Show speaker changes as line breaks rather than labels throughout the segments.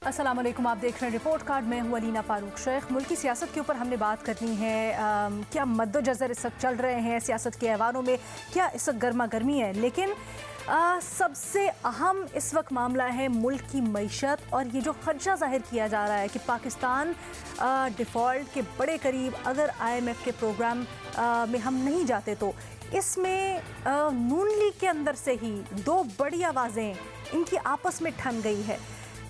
अस्सलाम वालेकुम, आप देख रहे हैं रिपोर्ट कार्ड में हूँ अलीना फारूक शेख। मुल्की सियासत के ऊपर हमने बात करनी है। क्या मद्दोजज़र इस वक्त चल रहे हैं सियासत के ऐवानों में, क्या इस वक्त गर्मा गर्मी है, लेकिन सबसे अहम इस वक्त मामला है मुल्क की मईशत। और ये जो खदशा जाहिर किया जा रहा है कि पाकिस्तान डिफ़ॉल्ट के बड़े करीब अगर IMF के प्रोग्राम में हम नहीं जाते तो इसमें नून लीग के अंदर से ही दो बड़ी आवाज़ें इनकी आपस में ठन गई है।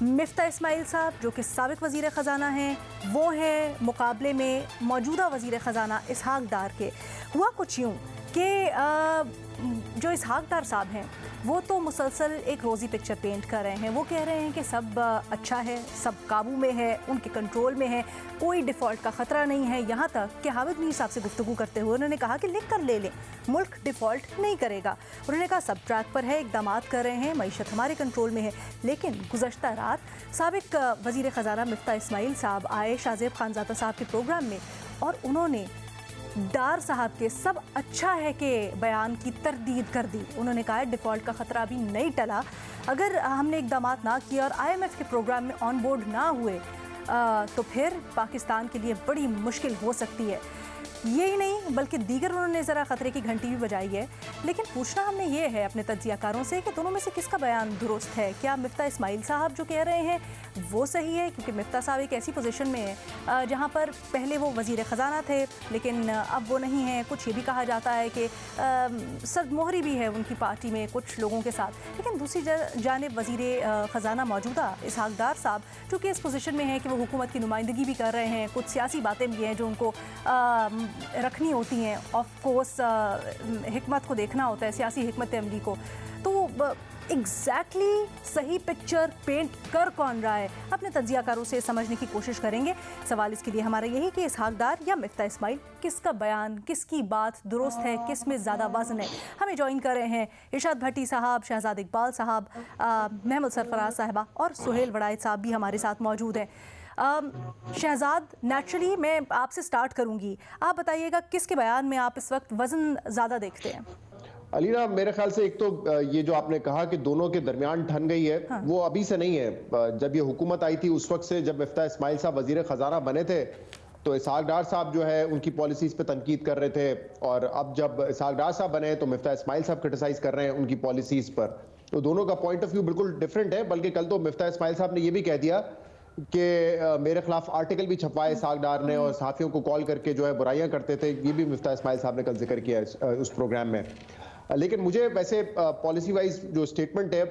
मिफ्ता इस्माइल साहब जो कि साबिक वज़ीर ख़ज़ाना हैं, वो हैं मुकाबले में मौजूदा वज़ीर ख़ज़ाना इसहाक डार के। हुआ कुछ यूँ कि जो इसहाक डार साहब हैं वो तो मुसलसल एक रोज़ी पिक्चर पेंट कर रहे हैं। वो कह रहे हैं कि सब अच्छा है, सब काबू में है, उनके कंट्रोल में है, कोई डिफ़ॉल्ट का ख़तरा नहीं है। यहाँ तक कि हामिद मीर साहब से गुफ्तगू करते हुए उन्होंने कहा कि लिख कर ले लें, मुल्क डिफ़ॉल्ट नहीं करेगा। उन्होंने कहा सब ट्रैक पर है, इक़दाम कर रहे हैं, मईशत हमारे कंट्रोल में है। लेकिन गुज़श्ता रात साबिक वज़ीर ख़ज़ाना मिफ्ता इस्माइल साहब आए शाहज़ेब खानज़ादा साहब के प्रोग्राम में और उन्होंने डार साहब के सब अच्छा है कि बयान की तरदीद कर दी। उन्होंने कहा डिफ़ॉल्ट का ख़तरा अभी नहीं टला, अगर हमने इक़दाम ना किए और IMF के प्रोग्राम में ऑन बोर्ड ना हुए तो फिर पाकिस्तान के लिए बड़ी मुश्किल हो सकती है। यही नहीं बल्कि दीगर उन्होंने ज़रा ख़तरे की घंटी भी बजाई है। लेकिन पूछना हमने ये है अपने तज्ज़ियाकारों से कि दोनों में से किसका बयान दुरुस्त है। क्या मिफ्ता इस्माइल साहब जो कह रहे हैं वो सही है, क्योंकि मिफ्ता साहब एक ऐसी पोजीशन में है जहां पर पहले वो वज़ीर ख़ज़ाना थे लेकिन अब वो नहीं हैं। कुछ ये भी कहा जाता है कि सरदमोहरी भी है उनकी पार्टी में कुछ लोगों के साथ। लेकिन दूसरी जानिब वज़ीर ख़ज़ाना मौजूदा इसहाक डार साहब जो कि इस पोजीशन में है कि वो हुकूमत की नुमाइंदगी भी कर रहे हैं, कुछ सियासी बातें भी हैं जो उनको रखनी होती हैं। ऑफ कोर्स हिकमत को देखना होता है, सियासी हिकमत अमली को। तो एग्जैक्टली सही पिक्चर पेंट कर कौन रहा है, अपने तज्ज़ियाकारों से समझने की कोशिश करेंगे। सवाल इसके लिए हमारा यही कि इसहाक डार या मिफ्ता इस्माइल, किसका बयान, किसकी बात दुरुस्त है, किस में ज़्यादा वज़न है। हमें ज्वाइन कर रहे हैं इरशाद भट्टी साहब, शहजाद इकबाल साहब, महमूद सरफराज साहिबा और सुहेल वड़ाइद साहब भी हमारे साथ मौजूद हैं। शहजाद, नेचुरली मैं आपसे स्टार्ट करूंगी, आप बताइएगा किसके बयान में आप इस वक्त वज़न ज़्यादा देखते हैं।
अलीना, मेरे ख्याल से एक तो ये जो आपने कहा कि दोनों के दरमियान ठन गई है, हाँ। वो अभी से नहीं है। जब ये हुकूमत आई थी उस वक्त से, जब मिफ्ता इस्माइल साहब वज़ीर ख़ज़ाना बने थे तो इसहाक डार साहब जो है उनकी पॉलिसीज़ पे तनकीद कर रहे थे, और अब जब इसहाक डार साहब बने तो मिफ्ता इस्माइल साहब क्रिटिसाइज़ कर रहे हैं उनकी पॉलिसीज़ पर। तो दोनों का पॉइंट ऑफ व्यू बिल्कुल डिफरेंट है। बल्कि कल तो मिफ्ता इस्माइल साहब ने ये भी कह दिया कि मेरे खिलाफ आर्टिकल भी छपवाए इसहाक डार ने और सहाफ़ियों को कॉल करके जो है बुराइयां करते थे। ये भी मिफ्ता इस्माइल साहब ने कल जिक्र किया उस प्रोग्राम में। लेकिन मुझे वैसे पॉलिसी वाइज जो स्टेटमेंट है,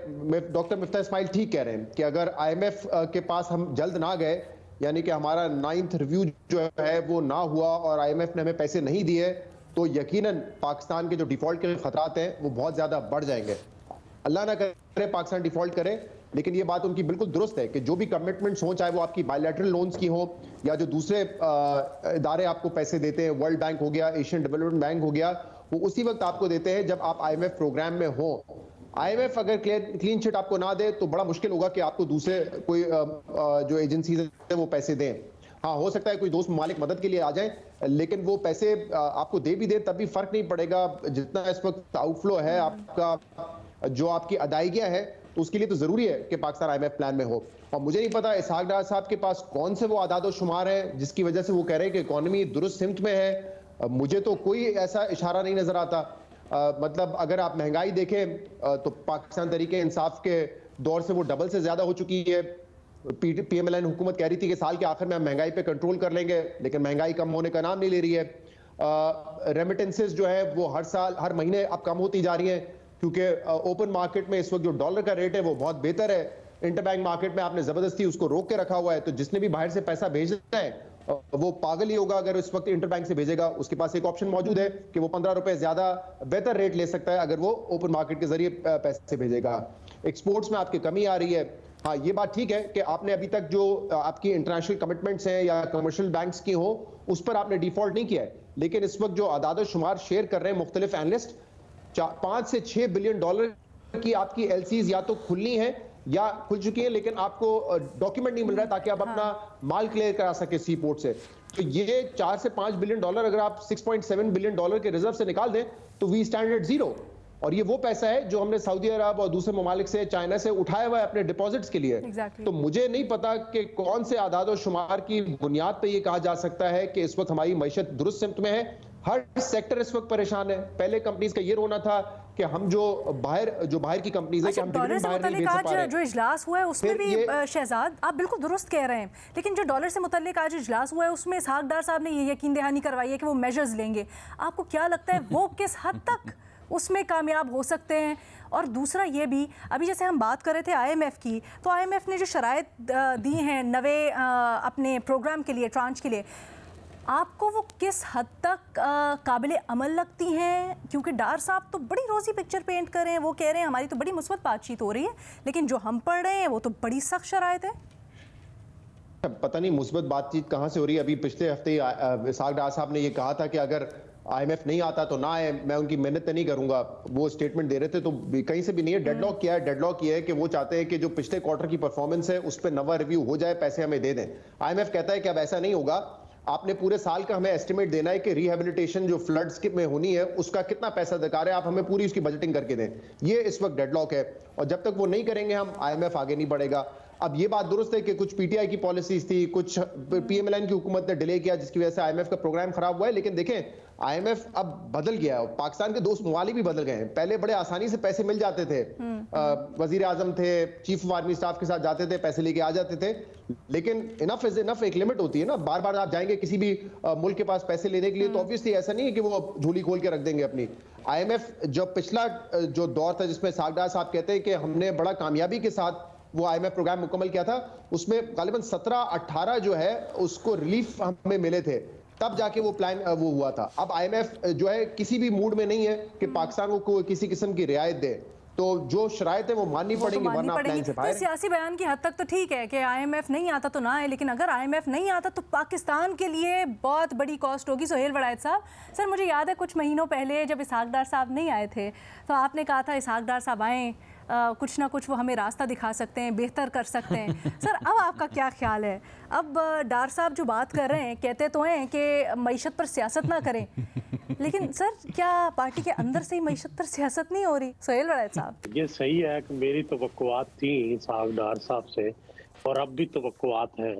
डॉक्टर मिफ्ता इस्माइल ठीक कह रहे हैं कि अगर IMF के पास हम जल्द ना गए, यानी कि हमारा 9th रिव्यू जो है वो ना हुआ और IMF ने हमें पैसे नहीं दिए, तो यकीनन पाकिस्तान के जो डिफॉल्ट के खतरात हैं वो बहुत ज़्यादा बढ़ जाएंगे। अल्लाह ना करे पाकिस्तान डिफॉल्ट करे, लेकिन ये बात उनकी बिल्कुल दुरुस्त है कि जो भी कमिटमेंट्स हों, चाहे वो आपकी बायलैटरल लोन्स की हो या जो दूसरे इदारे आपको पैसे देते हैं, वर्ल्ड बैंक हो गया, एशियन डेवलपमेंट बैंक हो गया, वो उसी वक्त आपको देते हैं जब आप IMF प्रोग्राम में हो। IMF अगर क्लीन चिट आपको ना दे तो बड़ा मुश्किल होगा कि आपको दूसरे कोई जो एजेंसीज हैं वो पैसे दें। हाँ, हो सकता है कोई दोस्त ममालिक मदद के लिए आ जाए, लेकिन वो पैसे आपको दे भी दे तब भी फर्क नहीं पड़ेगा। जितना इस वक्त आउटफ्लो है आपका, जो आपकी अदायगियां है, तो उसके लिए तो जरूरी है कि पाकिस्तान IMF प्लान में हो। और मुझे नहीं पता इसहाक डार साहब के पास कौन से वो आदाद शुमार है जिसकी वजह से वो कह रहे हैं कि इकॉनमी दुरुस्त सिमत में है। मुझे तो कोई ऐसा इशारा नहीं नजर आता। मतलब अगर आप महंगाई देखें तो पाकिस्तान तरीके इंसाफ के दौर से वो डबल से ज्यादा हो चुकी है। PMLN हुकूमत कह रही थी कि साल के आखिर में हम महंगाई पे कंट्रोल कर लेंगे, लेकिन महंगाई कम होने का नाम नहीं ले रही है। रेमिटेंसेस जो है वो हर साल हर महीने अब कम होती जा रही हैं, क्योंकि ओपन मार्केट में इस वक्त जो डॉलर का रेट है वो बहुत बेहतर है। इंटरबैंक मार्केट में आपने जबरदस्ती उसको रोक के रखा हुआ है, तो जिसने भी बाहर से पैसा भेजना है वो पागल ही होगा अगर इस वक्त इंटरबैंक से भेजेगा। उसके पास एक ऑप्शन मौजूद है कि वो 15 रुपए ज्यादा बेहतर रेट ले सकता है अगर वो ओपन मार्केट के जरिए पैसे भेजेगा। एक्सपोर्ट्स में आपकी कमी आ रही है। हाँ, ये बात ठीक है कि आपने अभी तक जो आपकी इंटरनेशनल कमिटमेंट्स हैं या कमर्शियल बैंक्स की हो उस पर आपने डिफॉल्ट नहीं किया है, लेकिन इस वक्त जो आदाद शुमार शेयर कर रहे हैं मुख्तलिफ एनालिस्ट, 5 से 6 बिलियन डॉलर की आपकी LCs या तो खुलनी है या खुल चुकी है, लेकिन आपको डॉक्यूमेंट नहीं मिल रहा है ताकि आप अपना माल क्लियर करा सके सी पोर्ट से। तो ये 4 से 5 बिलियन डॉलर अगर आप 6.7 बिलियन डॉलर के रिजर्व से निकाल दें तो वी स्टैंड एट जीरो। और ये वो पैसा है जो हमने सऊदी अरब और दूसरे ममालिक से, चाइना से उठाया हुआ है अपने डिपॉजिट्स के लिए। तो मुझे नहीं पता कि कौन से आदाद और शुमार की बुनियाद पे ये कहा जा सकता है कि इस वक्त हमारी मईशत दुरुस्त सिमत में है। हर सेक्टर इस वक्त परेशान है। पहले कंपनीज का ये रोना था कि हम जो बाहर की कंपनीज है कि हम
डॉलर से मुताल्लिक आज जो इजलास हुआ है उसमें भी शहजाद आप बिल्कुल दुरुस्त कह रहे हैं, लेकिन जो डॉलर से मुताल्लिक आज इजलास हुआ है उसमें इसहाक डार साहब ने ये यकीन दहानी करवाई है कि वो मेजर्स लेंगे। आपको क्या लगता है वो किस हद तक उसमें कामयाब हो सकते हैं? और दूसरा ये भी, अभी जैसे हम बात कर रहे थे आईएमएफ की, तो आईएमएफ ने जो शराइत दी हैं नवे अपने प्रोग्राम के लिए, ट्रांच के लिए, आपको वो किस हद तक काबिल अमल लगती हैं? क्योंकि डार साहब तो बड़ी रोज़ी पिक्चर पेंट कर रहे हैं, वो कह रहे हैं हमारी तो बड़ी मुस्बत बातचीत हो रही है, लेकिन जो हम पढ़ रहे हैं वो तो बड़ी सख्त शराइत है।
पता नहीं मुस्बत बातचीत कहाँ से हो रही है। अभी पिछले हफ्ते इसहाक डार साहब ने ये कहा था कि अगर आईएमएफ नहीं आता तो ना आए, मैं उनकी मेहनत नहीं करूंगा, वो स्टेटमेंट दे रहे थे। तो कहीं से भी नहीं है। डेडलॉक किया है। डेडलॉक ये है कि वो चाहते हैं कि जो पिछले क्वार्टर की परफॉर्मेंस है उस पर नवा रिव्यू हो जाए, पैसे हमें दे दें। आईएमएफ कहता है कि अब ऐसा नहीं होगा, आपने पूरे साल का हमें एस्टिमेट देना है कि रिहेबिलिटेशन जो फ्लड्स में होनी है उसका कितना पैसा दरकार है, आप हमें पूरी उसकी बजटिंग करके दें। ये इस वक्त डेडलॉक है और जब तक वो नहीं करेंगे हम आईएमएफ आगे नहीं बढ़ेगा। अब ये बात दुरुस्त है कि कुछ पीटीआई की पॉलिसीज थी, कुछ पीएमएलएन की हुकूमत ने डिले किया जिसकी वजह से आईएमएफ का प्रोग्राम खराब हुआ है। लेकिन देखें आईएमएफ अब बदल गया है, पाकिस्तान के दोस्त ममालिक भी बदल गए हैं। पहले बड़े आसानी से पैसे मिल जाते थे, वजीर आजम थे, चीफ ऑफ आर्मी स्टाफ के साथ जाते थे, पैसे लेके आ जाते थे। लेकिन इनफ इज इनफ, एक लिमिट होती है ना। बार बार आप जाएंगे किसी भी मुल्क के पास पैसे लेने के लिए तो ऑब्वियसली ऐसा नहीं है कि वो झोली खोल के रख देंगे अपनी। आईएमएफ जब पिछला जो दौर था जिसमें इसहाक डार साहब कहते हैं कि हमने बड़ा कामयाबी के साथ वो आईएमएफ प्रोग्राम मुकम्मल किया था, उसमें गालिबन 17-18 जो है उसको रिलीफ हमें मिले थे, तब जाके वो प्लान वो हुआ था। अब आईएमएफ जो है किसी भी मूड में नहीं है कि पाकिस्तान को किसी किस्म की रियायत दे, तो जो शराइत है वो माननी पड़ेगी, वरना प्लान से बाहर।
तो सियासी बयान की हद तक तो ठीक है कि आईएमएफ नहीं आता तो ना है, लेकिन अगर आईएमएफ नहीं आता तो पाकिस्तान के लिए बहुत बड़ी कॉस्ट होगी। सोहेल वड़ायत साहब, सर मुझे याद है कुछ महीनों पहले जब इसहाक डार साहब नहीं आए थे तो आपने कहा था इसहाक डार साहब आएँ, कुछ ना कुछ वो हमें रास्ता दिखा सकते हैं, बेहतर कर सकते हैं। सर अब आपका क्या ख्याल है? अब डार साहब जो बात कर रहे हैं, कहते तो हैं कि मईशत पर सियासत ना करें, लेकिन सर क्या पार्टी के अंदर से ही मईशत पर सियासत नहीं हो रही? सोहेल वड़ायत साहब,
ये सही है कि मेरी तवक्कुआत थी इसहाक डार साहब से और अब भी तवक्कुआत है,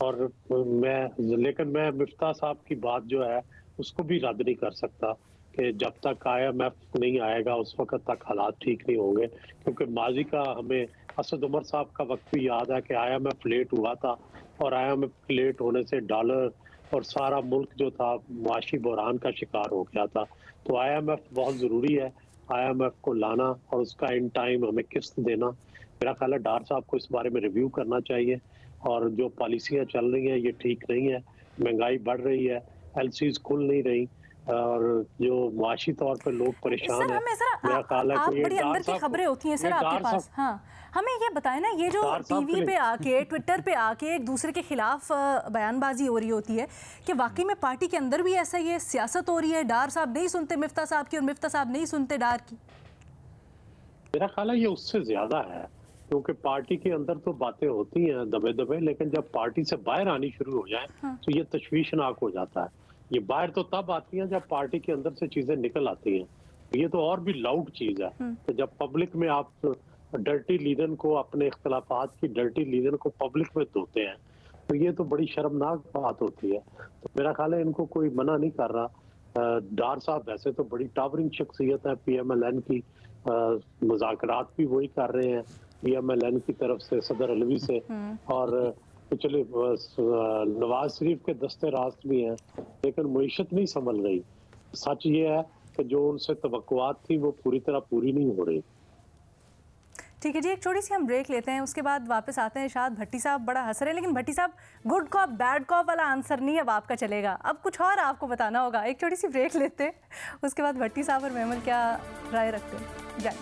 और लेकिन मैं मिफ्ता साहब की बात जो है उसको भी रद्द नहीं कर सकता कि जब तक आईएमएफ नहीं आएगा उस वक्त तक हालात ठीक नहीं होंगे। क्योंकि माजी का हमें असद उमर साहब का वक्त भी याद है कि आईएमएफ लेट हुआ था और आईएमएफ लेट होने से डॉलर और सारा मुल्क जो था माशी बहरान का शिकार हो गया था। तो आईएमएफ बहुत ज़रूरी है, आईएमएफ को लाना और उसका इन टाइम हमें किस्त देना। मेरा ख्याल है डार साहब को इस बारे में रिव्यू करना चाहिए, और जो पॉलिसियाँ चल रही हैं ये ठीक नहीं है। महंगाई बढ़ रही है, एलसीज खुल नहीं रही, और जो माशी तौर पर लोग परेशान हैं।
मेरा ख्याल है कि बड़ी अंदर की खबरें होती हैं सर आपके पास। हाँ, हमें ये बताएं ना, ये जो टीवी पे आके, ट्विटर पे आके एक दूसरे के खिलाफ बयानबाजी हो रही होती है, कि वाकई में पार्टी के अंदर भी ऐसा ही है, सियासत हो रही है, डार साहब नहीं सुनते मिफ्ता साहब की और मिफ्ता साहब नहीं सुनते डार की?
मेरा ख्याल है ये उससे ज्यादा है, क्योंकि पार्टी के अंदर तो बातें होती हैं दबे दबे, लेकिन जब पार्टी से बाहर आनी शुरू हो जाए तो ये तशवीशनाक हो जाता है। ये बाहर तो तब आती हैं जब पार्टी के अंदर से चीजें निकल आती हैं। ये तो और भी लाउड चीज है। तो जब पब्लिक में आप डर्टी लीडर को, अपने इख्तलाफात की डर्टी लीडर को पब्लिक में धोते हैं, तो ये तो बड़ी शर्मनाक बात होती है। तो मेरा ख्याल है इनको कोई मना नहीं कर रहा। डार साहब वैसे तो बड़ी टावरिंग शख्सियत है पीएमएलएन की, मुज़ाकरात भी वही कर रहे हैं पीएमएलएन की तरफ से सदर अलवी से, और पिछले नवाज शरीफ के दस्ते रास्त भी हैं, लेकिन मईशत नहीं संभल रही। सच ये है कि जो उनसे तवक्कुआत थी वो पूरी तरह पूरी नहीं हो रही।
ठीक है जी, एक छोटी सी हम ब्रेक लेते हैं, उसके बाद वापस आते हैं। शायद भट्टी साहब बड़ा हंस रहे हैं, लेकिन भट्टी साहब गुड कॉप बैड कॉप वाला आंसर नहीं अब आपका चलेगा, अब कुछ और आपको बताना होगा। एक छोटी सी ब्रेक लेते हैं, उसके बाद भट्टी साहब और मेमन क्या राय रखते हैं, जाए।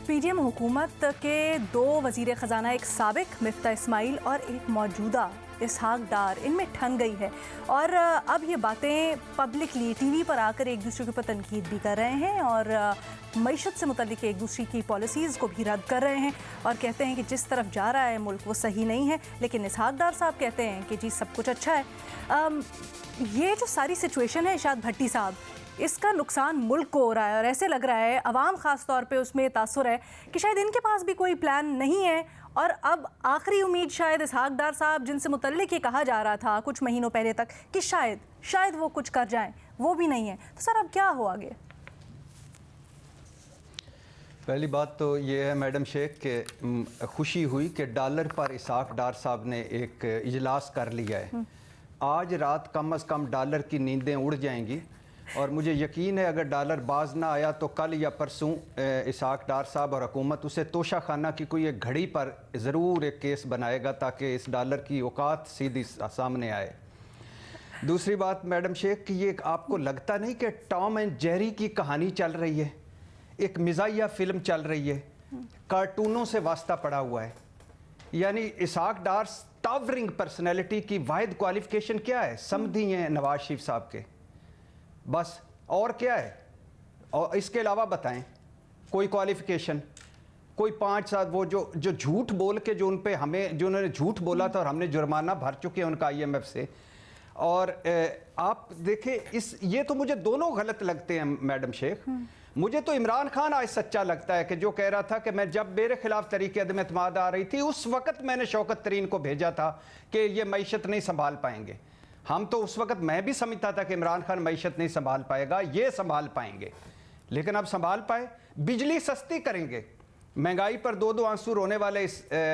पीडीएम हुकूमत के 2 वज़ीर ख़जाना, एक साबिक मिफ्ता इस्माइल और एक मौजूदा इसहाक डार, इनमें ठन गई है और अब ये बातें पब्लिकली टीवी पर आकर एक दूसरे के ऊपर तनकीद भी कर रहे हैं और मईशत से मुतल्लिक एक दूसरे की पॉलिसीज़ को भी रद्द कर रहे हैं और कहते हैं कि जिस तरफ जा रहा है मुल्क वो सही नहीं है। लेकिन इसहाक डार साहब कहते हैं कि जी सब कुछ अच्छा है। ये जो सारी सिचुएशन है इरशाद भट्टी साहब, इसका नुकसान मुल्क को हो रहा है और ऐसे लग रहा है अवाम ख़ास तौर पे उसमें तासुर है कि शायद इनके पास भी कोई प्लान नहीं है और अब आखिरी उम्मीद शायद इसहाक डार साहब जिनसे मुतल्लिक ये कहा जा रहा था कुछ महीनों पहले तक कि शायद वो कुछ कर जाएं, वो भी नहीं है। तो सर अब क्या हो आगे?
पहली बात तो ये है मैडम शेख के खुशी हुई कि डॉलर पर इसहाक डार साहब ने एक इजलास कर लिया है। आज रात कम से कम डॉलर की नींदें उड़ जाएंगी और मुझे यकीन है अगर डॉलर बाज ना आया तो कल या परसों इसहाक डार साहब और हुकूमत उसे तोशा खाना की कोई एक घड़ी पर ज़रूर एक केस बनाएगा ताकि इस डॉलर की औकात सीधी सामने आए। दूसरी बात मैडम शेख कि ये आपको लगता नहीं कि टॉम एंड जेरी की कहानी चल रही है, एक मिजाहिया फिल्म चल रही है, कार्टूनों से वास्ता पड़ा हुआ है। यानी इसहाक डार टावरिंग पर्सनैलिटी की वाहिद क्वालिफिकेशन क्या है? समधी हैं नवाज शरीफ साहब के, बस और क्या है? और इसके अलावा बताएं कोई क्वालिफिकेशन, कोई 5 साल वो जो झूठ बोल के जो उन पे हमें जो उन्होंने झूठ बोला था और हमने जुर्माना भर चुके हैं उनका IMF से। और आप देखें ये तो मुझे दोनों गलत लगते हैं मैडम शेख। मुझे तो इमरान खान आज सच्चा लगता है कि जो कह रहा था कि मैं जब मेरे खिलाफ तरीके अदम एतमाद आ रही थी उस वक्त मैंने शौकत तरीन को भेजा था कि ये मईशत नहीं संभाल पाएंगे। हम तो उस वक्त मैं भी समझता था कि इमरान खान मईशत नहीं संभाल पाएगा, ये संभाल पाएंगे, लेकिन अब संभाल पाए। बिजली सस्ती करेंगे, महंगाई पर 2-2 आंसू रोने वाले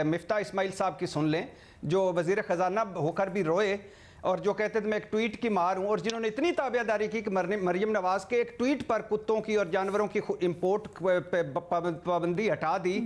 मिफ्ता इस्माइल साहब की सुन लें, जो वज़ीर ख़जाना होकर भी रोए और जो कहते थे मैं एक ट्वीट की मार हूँ, और जिन्होंने इतनी ताबियादारी की कि मरीम नवाज़ के एक ट्वीट पर कुत्तों की और जानवरों की इम्पोर्ट पाबंदी हटा दी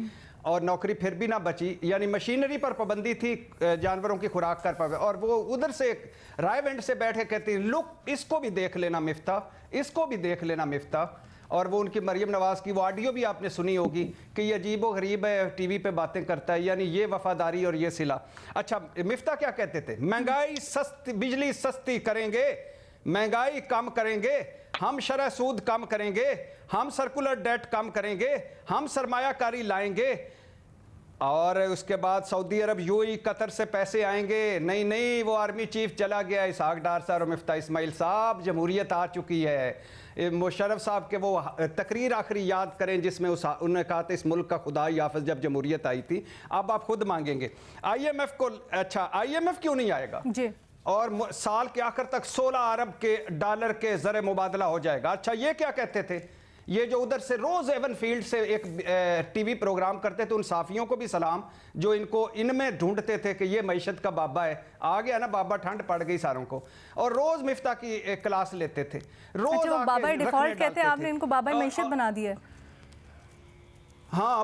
और नौकरी फिर भी ना बची। यानी मशीनरी पर पाबंदी थी, जानवरों की खुराक कर पावे, और वो उधर से रायवेंड से बैठे कहती लुक इसको भी देख लेना मिफ्ता, इसको भी देख लेना मिफ्ता। और वो उनकी मरीम नवाज़ की वो ऑडियो भी आपने सुनी होगी कि ये अजीब व गरीब है, टीवी पे बातें करता है, यानी ये वफादारी और ये सिला। अच्छा मिफ्ता क्या कहते थे? महंगाई सस्ती, बिजली सस्ती करेंगे, महंगाई कम करेंगे, हम शरह सूद कम करेंगे, हम सर्कुलर डेट कम करेंगे, हम सरमायाकारी लाएंगे, और उसके बाद सऊदी अरब UAE कतर से पैसे आएंगे। नहीं वो आर्मी चीफ चला गया, इसहाक डार साहब और मिफ्ता इस्माइल साहब, जमहूरियत आ चुकी है। मुशर्रफ साहब के वो तकरीर आखिरी याद करें जिसमें उन्होंने कहा था इस मुल्क का खुदा याफिज जब जमहूरियत आई थी। अब आप खुद मांगेंगे IMF को। अच्छा IMF क्यों नहीं आएगा जी? और साल के आखिर तक 16 अरब के डॉलर के ज़र मुबादला हो जाएगा। अच्छा ये क्या कहते थे? ये जो उधर से रोज एवन फील्ड से एक टीवी प्रोग्राम करते थे, उन साफियों को भी सलाम जो इनको इनमें ढूंढते थे कि ये मईशत का बाबा है। आ गया ना बाबा, ठंड पड़ गई सारों को। और रोज मिफ्ता की क्लास लेते थे, रोज।
अच्छा, बाबा डिफॉल्ट कहते हैं, आपने इनको बाबा मईशत बना दिया।
हाँ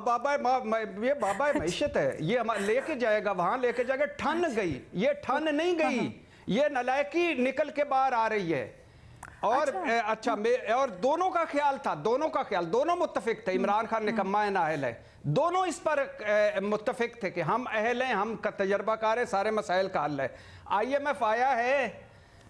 ये बाबा मईशत है, ये लेके जाएगा, वहां लेके जाएगा। ठन गई, ये ठन नहीं गई, ये नलायकी निकल के बाहर आ रही है। और अच्छा और दोनों का ख्याल था, दोनों मुत्तफिक थे। इमरान खान निकम्मा है ना अहल है, दोनों इस पर मुत्तफिक थे कि हम अहल हैं, हम तजर्बाकार है, सारे मसाइल का हल है। IMF आया है,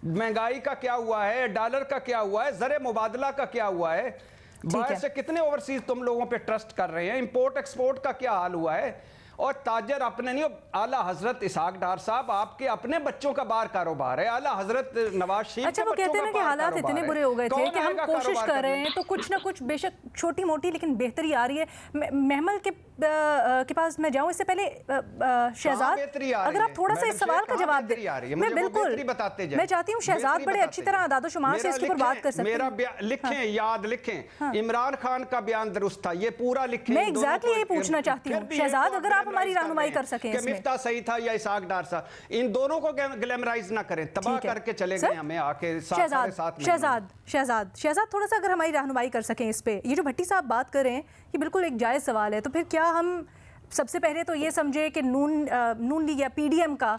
महंगाई का क्या हुआ है, डॉलर का क्या हुआ है, ज़र मुबादला का क्या हुआ है, बाहर से कितने ओवरसीज तुम लोगों पे ट्रस्ट कर रहे हैं, इंपोर्ट एक्सपोर्ट का क्या हाल हुआ है। और ताजर अपने नहीं, आला हजरत इसहाक डार साहब आपके अपने बच्चों का बार कारोबार है, आला हजरत नवाज शरीफ।
अच्छा वो कहते हैं ना कि हालात इतने बुरे हो गए थे कि हम कोशिश कर रहे हैं, तो कुछ ना कुछ बेशक छोटी मोटी लेकिन बेहतरी आ रही है। महमल के पास मैं जाऊं इससे पहले शहजाद, अगर आप थोड़ा सा इस सवाल का जवाब दें। मैं बिल्कुल बताते जाएं, मैं चाहती हूँ शहजाद बड़े अच्छी तरह आदादोशुमार से इसके ऊपर बात कर सकते हैं।
मेरा लिखें, याद लिखें, इमरान खान का बयान दुरुस्त था, ये पूरा लिखें।
मैं एग्जैक्टली यही पूछना चाहती हूँ शहजाद, अगर आप हमारी रहनुमाई कर सकें इसमें।
मिफ्ता सही था या इसहाक डार साहब, इन दोनों को ग्लैमराइज ना करें, तबाह करके चले गए हमें आके साथ।
शहजाद थोड़ा सा अगर हमारी रहनुमाई कर सकें इस पे। ये जो भट्टी साहब बात कर रहे हैं ये बिल्कुल एक जायज़ सवाल है। तो फिर क्या हम सबसे पहले तो ये समझे कि नून लीग या PDM का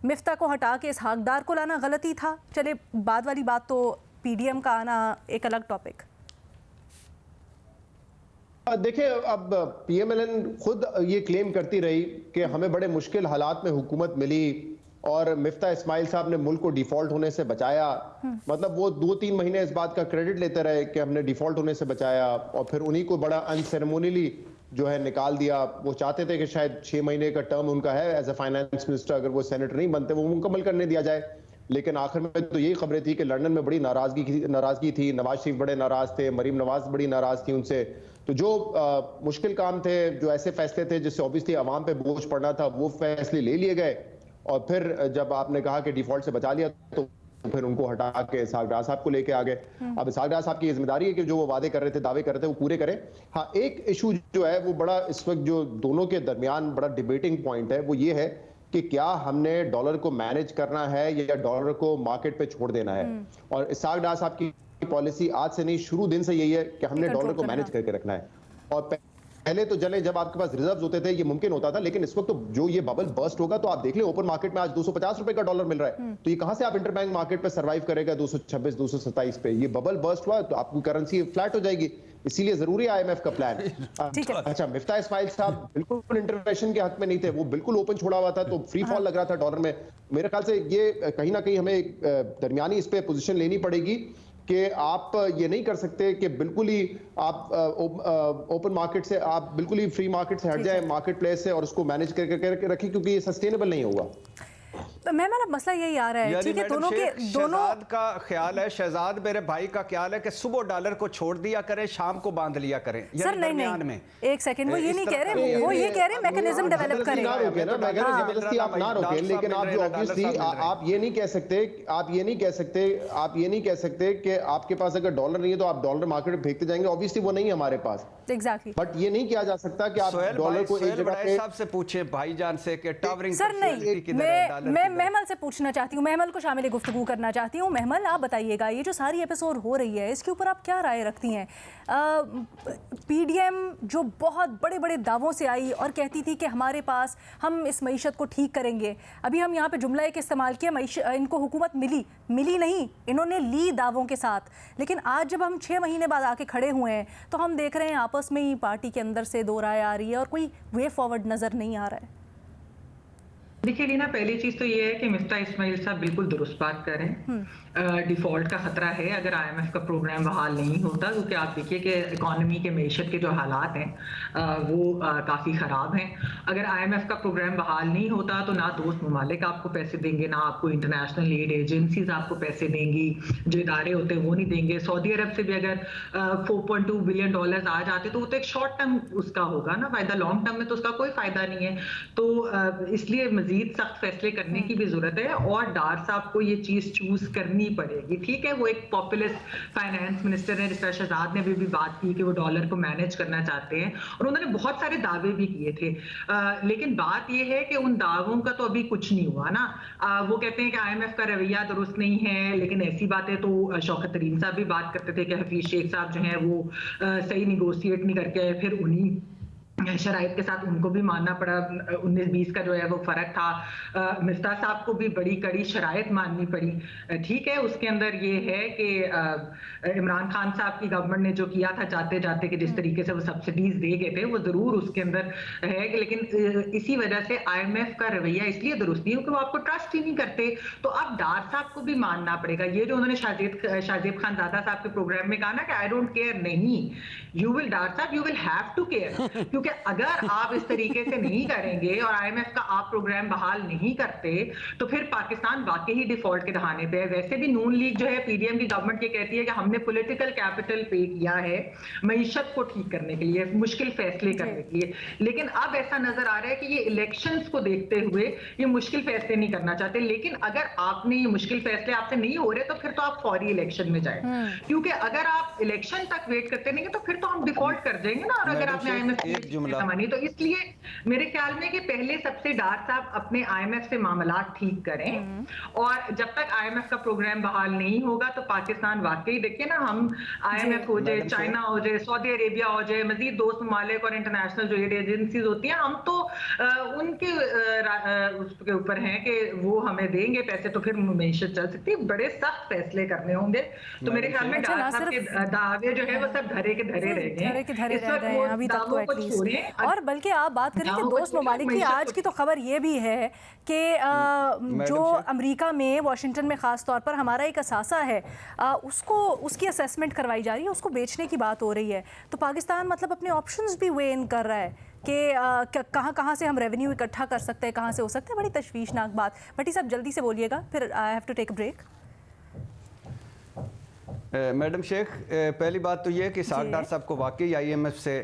मिफ्ता को हटा के इसहाक डार को लाना गलती था? चले बाद वाली बात तो PDM का आना एक अलग टॉपिक।
देखिए, अब पीएमएलएन खुद ये क्लेम करती रही कि हमें बड़े मुश्किल हालात में हुकूमत मिली और मिफ्ता इस्माइल साहब ने मुल्क को डिफॉल्ट होने से बचाया। मतलब वो 2-3 महीने इस बात का क्रेडिट लेते रहे कि हमने डिफॉल्ट होने से बचाया, और फिर उन्हीं को बड़ा अनसेरेमोनियली जो है निकाल दिया। वो चाहते थे कि शायद 6 महीने का टर्म उनका है एज ए फाइनेंस मिनिस्टर, अगर वो सेनेटर नहीं बनते वो मुकम्मल करने दिया जाए। लेकिन आखिर में तो यही खबरें थी कि लंदन में बड़ी नाराजगी थी, नवाज शरीफ बड़े नाराज थे, मरीम नवाज बड़ी नाराज थी उनसे। तो जो मुश्किल काम थे, जो ऐसे फैसले थे जिससे ऑब्वियसली आवाम पे बोझ पड़ना था, वो फैसले ले लिए गए। और फिर जब आपने कहा कि डिफॉल्ट से बचा लिया तो फिर उनको हटा के इसहाक डार साहब को लेके आ गए। अब इसहाक डार साहब की ये जिम्मेदारी है कि जो वो वादे कर रहे थे, दावे कर रहे थे, वो पूरे करें। हाँ, एक इशू जो है वो बड़ा इस वक्त जो दोनों के दरमियान बड़ा डिबेटिंग पॉइंट है वो ये है कि क्या हमने डॉलर को मैनेज करना है या डॉलर को मार्केट पे छोड़ देना है। और इसहाक डार साहब की पॉलिसी आज से नहीं, शुरू दिन से यही है कि हमने डॉलर को मैनेज करके रखना है। और पहले तो जले जब आपके पास रिजर्व्स होते थे ये मुमकिन होता था, लेकिन इस वक्त तो जो ये बबल बर्स्ट होगा तो आप देख लें ओपन मार्केट में आज 250 रुपए का डॉलर मिल रहा है। तो ये कहां से आप इंटरबैंक मार्केट पे सर्वाइव करेगा 226 227 पे। ये बबल बर्स्ट हुआ तो आपकी करेंसी फ्लैट हो जाएगी। इसीलिए जरूरी है आईएमएफ का प्लान। अच्छा, मिफ्ता इस्माइल साहब बिल्कुल इंटरवेंशन के हक में नहीं थे, वो बिल्कुल ओपन छोड़ा हुआ था, तो फ्री फॉल लग रहा था डॉलर में। मेरे ख्याल से ये कहीं ना कहीं हमें दरमियानी इस पे पोजीशन लेनी पड़ेगी कि आप ये नहीं कर सकते कि बिल्कुल ही आप ओपन मार्केट से, आप बिल्कुल ही फ्री मार्केट से हट जाए मार्केट प्लेस से और उसको मैनेज करके रखें, क्योंकि ये सस्टेनेबल नहीं होगा।
तो मैम, मसला यही आ रहा है, ठीक है, दोनों
शहजाद का ख्याल है, शहजाद मेरे भाई का ख्याल है कि सुबह डॉलर को छोड़ दिया करें, शाम को बांध लिया करें।
सर नहीं, एक सेकंड, वो ये नहीं कह रहे, वो ये कह रहे मैकेनिज्म डेवलप करें।
ना रोके ना, जबरदस्ती आप ना रोकें, लेकिन आप जो ऑब्वियसली आप ये नहीं कह सकते कि आपके पास अगर डॉलर नहीं है तो आप डॉलर मार्केट में फेंकते जाएंगे। ऑब्वियसली वो नहीं है हमारे पास,
एग्जैक्टली।
बट ये नहीं किया जा सकता कि आप डॉलर को एक जगह पे
साहब से पूछे भाईजान से कि टावरिंग।
सर नहीं, मैं महमल से पूछना चाहती हूँ, महमल को शामिल गुफ्तगू करना चाहती हूँ। महमल, आप बताइएगा, ये जो सारी एपिसोड हो रही है इसके ऊपर आप क्या राय रखती हैं? पीडीएम जो बहुत बड़े बड़े दावों से आई और कहती थी कि हमारे पास, हम इस मईशत को ठीक करेंगे। अभी हम यहाँ पे जुमला एक इस्तेमाल किया, इनको हुकूमत मिली नहीं, इन्होंने ली दावों के साथ। लेकिन आज जब हम 6 महीने बाद आके खड़े हुए हैं तो हम देख रहे हैं आपस में ही पार्टी के अंदर से दो राय आ रही है और कोई वे फॉरवर्ड नजर नहीं आ रहा है।
देखिए लीना, पहली चीज तो ये है कि मिफ्ता इस्माइल साहब बिल्कुल दुरुस्त बात कर रहे हैं। डिफॉल्ट का खतरा है अगर आईएमएफ का प्रोग्राम बहाल नहीं होता, क्योंकि आप देखिए कि इकोनॉमी के मैशत के जो हालात हैं वो काफ़ी ख़राब हैं। अगर आईएमएफ का प्रोग्राम बहाल नहीं होता तो ना दोस्त ममालिक आपको पैसे देंगे, ना आपको इंटरनेशनल एड एजेंसीज आपको पैसे देंगी, जो इदारे होते हैं वो नहीं देंगे। सऊदी अरब से भी अगर $4.2 बिलियन आ जाते तो वो तो एक शॉर्ट टर्म उसका होगा ना फ़ायदा, लॉन्ग टर्म में तो उसका कोई फ़ायदा नहीं है। तो इसलिए मज़ीद सख्त फैसले करने की भी ज़रूरत है और डार साहब को ये चीज़ चूज़ करनी पड़ेगी। ठीक है, वो एक पॉपुलिस्ट फाइनेंस मिनिस्टर है, जिस शहजाद ने भी बात की कि वो डॉलर को मैनेज करना चाहते हैं और उन्होंने बहुत सारे दावे भी किए थे। लेकिन बात ये है कि उन दावों का तो अभी कुछ नहीं हुआ ना। वो कहते हैं कि आईएमएफ का रवैया दुरुस्त नहीं है, लेकिन ऐसी बातें तो शौकत तरीन साहब भी बात करते थे कि हफीज शेख साहब जो हैं वो सही निगोशिएट नहीं करके आए, फिर उन्हीं शराइत के साथ उनको भी मानना पड़ा। 19-20 का जो है वो फर्क था। मिफ्ता साहब को भी बड़ी कड़ी शराइत माननी पड़ी। ठीक है, उसके अंदर ये है कि इमरान खान साहब की गवर्नमेंट ने जो किया था जाते जाते कि जिस तरीके से वो सब्सिडीज दे गए थे वो जरूर उसके अंदर है, लेकिन इसी वजह से आईएमएफ का रवैया इसलिए दुरुस्त नहीं, क्योंकि वो आपको ट्रस्ट ही नहीं करते। तो अब डार साहब को भी मानना पड़ेगा। ये जो उन्होंने शाहजेब खानजादा साहब के प्रोग्राम में कहा ना कि आई डोंट केयर, नहीं, यू विल डार साहब, you will have to care, क्योंकि अगर आप इस तरीके से नहीं करेंगे और आईएमएफ का आप प्रोग्राम बहाल नहीं करते तो फिर पाकिस्तान वाकई ही डिफॉल्ट के दहाने पे है। वैसे भी नून लीग जो है, पीडीएम की गवर्नमेंट ये कहती है कि हमने पॉलिटिकल कैपिटल पे किया है मईशत को ठीक करने के लिए, मुश्किल फैसले करने के लिए, लेकिन अब ऐसा नजर आ रहा है कि ये इलेक्शंस को देखते हुए ये मुश्किल फैसले नहीं करना चाहते। लेकिन अगर आपने ये मुश्किल फैसले आपसे नहीं हो रहे तो फिर तो आप फौरी इलेक्शन में जाए, क्योंकि अगर आप इलेक्शन तक वेट करते नहीं तो फिर तो हम डिफॉल्ट कर जाएंगे ना। और अगर आपने आईएमएफ
जुमला।
तो इसलिए मेरे ख्याल में कि पहले सबसे डार साहब अपने IMF से मामलात ठीक करें, और जब तक IMF का प्रोग्राम बहाल नहीं होगा तो पाकिस्तान वाकई, देखिए ना, हम IMF हो जाए, चाइना हो जाए, सऊदी अरेबिया हो जाए, मजीद दोस्त ममालिक और इंटरनेशनल जो एड एजेंसीज होती हैं, हम तो उनके उसके ऊपर हैं कि वो हमें देंगे पैसे तो फिर मईशत चल सकती है। बड़े सख्त फैसले करने होंगे। तो मेरे ख्याल में डार साहब के दावे जो है वो सब धरे के धरे रह गए,
धरे के धरे रह गए हैं अभी तक तो एटलीस्ट। और बल्कि आप बात करें कि दोस्त ममालिक की, आज की तो खबर ये भी है कि जो अमेरिका में वाशिंगटन में ख़ास तौर पर हमारा एक असासा है, उसको उसकी असेसमेंट करवाई जा रही है, उसको बेचने की बात हो रही है। तो पाकिस्तान मतलब अपने ऑप्शंस भी वे इन कर रहा है कि कहाँ से हम रेवेन्यू इकट्ठा कर सकते हैं, कहाँ से हो सकता है। बड़ी तशवीशनाक बात। भट्टी साहब जल्दी से बोलिएगा, फिर I have to take a break.
Madam Sheikh, पहली बात तो ये है कि इसहाक डार साहब को वाकई IMF से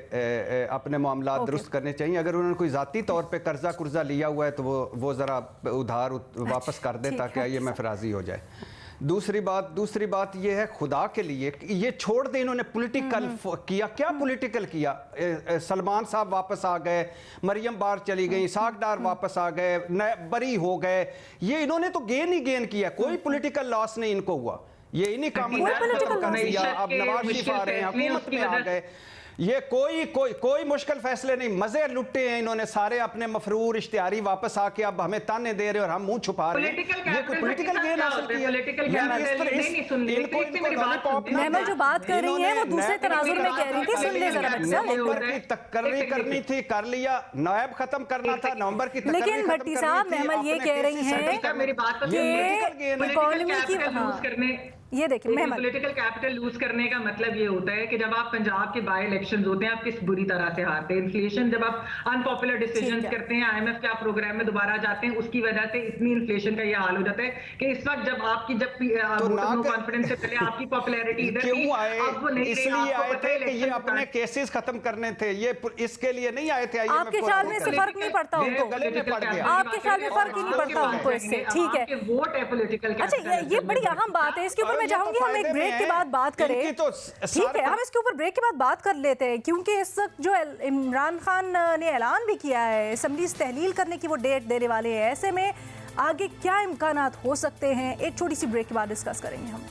अपने मामलात दुरुस्त करने चाहिए। अगर उन्होंने कोई ज़ाती तौर पे कर्जा कुर्जा लिया हुआ है तो वो ज़रा उधार वापस कर दें ताकि IMF राज़ी हो जाए। दूसरी बात ये है, खुदा के लिए ये छोड़ दें, इन्होंने पॉलिटिकल किया। क्या पॉलिटिकल किया? सलमान साहब वापस आ गए, मरियम बार चली गई, इसहाक डार वापस आ गए, बरी हो गए। ये इन्होंने तो गेन ही गेन किया, कोई पॉलिटिकल लॉस नहीं इनको हुआ। ये इन्हीं कामों ने किया। अब नवाज शरीफ आ रहे हैं, हुकूमत में आ गए, ये कोई मुश्किल फैसले नहीं, मजे लुटे हैं इन्होंने सारे अपने मफरूर इश्तिहारी वापस आके अब हमें ताने दे रहे और हम मुंह छुपा रहे हैं। ये कोई पॉलिटिकल गेन हासिल किया?
महमल जो बात कर रही है वो दूसरे तनाजुर में कह रही थी, सुन ले जरा।
नवंबर की तकर्री करनी थी, कर लिया। नायब खत्म करना था, नवंबर की तकर्री।
लेकिन भट्टी साहब, महमल ये कह रही हैं
मेरी बात
कि इकोनॉमी की, ये देखिए
पॉलिटिकल कैपिटल लूज करने का मतलब ये होता है कि जब आप पंजाब के बाय इलेक्शंस होते हैं, आप किस बुरी तरह से हारते हैं। इन्फ्लेशन, जब आप अनपॉपुलर डिसीजंस करते हैं, IMF के आप प्रोग्राम में दोबारा जाते हैं, उसकी वजह से इतनी इन्फ्लेशन का ये हाल हो जाता है कि इस वक्त जब आपकी कॉन्फिडेंस से पहले आपकी पॉपुलैरिटी इधर थी, अब वो नहीं,
इसलिए आए थे कि ये अपने केसेस खत्म करने थे, ये इसके लिए नहीं आए थे।
आपके ख्याल में इससे फर्क नहीं पड़ता उनको?
गले में पड़ गया।
आपके ख्याल में फर्क ही नहीं पड़ता उनको इससे? ठीक है,
वोट है पॉलिटिकल।
अच्छा, ये बड़ी अहम बात है, इसके ऊपर मैं चाहूंगी हम एक ब्रेक के बाद बात करें। ठीक है, हम इसके ऊपर ब्रेक के बाद बात कर लेते हैं, क्योंकि इस वक्त जो इमरान खान ने ऐलान भी किया है असेंबली तहलील करने की वो डेट देने वाले हैं। ऐसे में आगे क्या इम्कानात हो सकते हैं, एक छोटी सी ब्रेक के बाद डिस्कस करेंगे हम।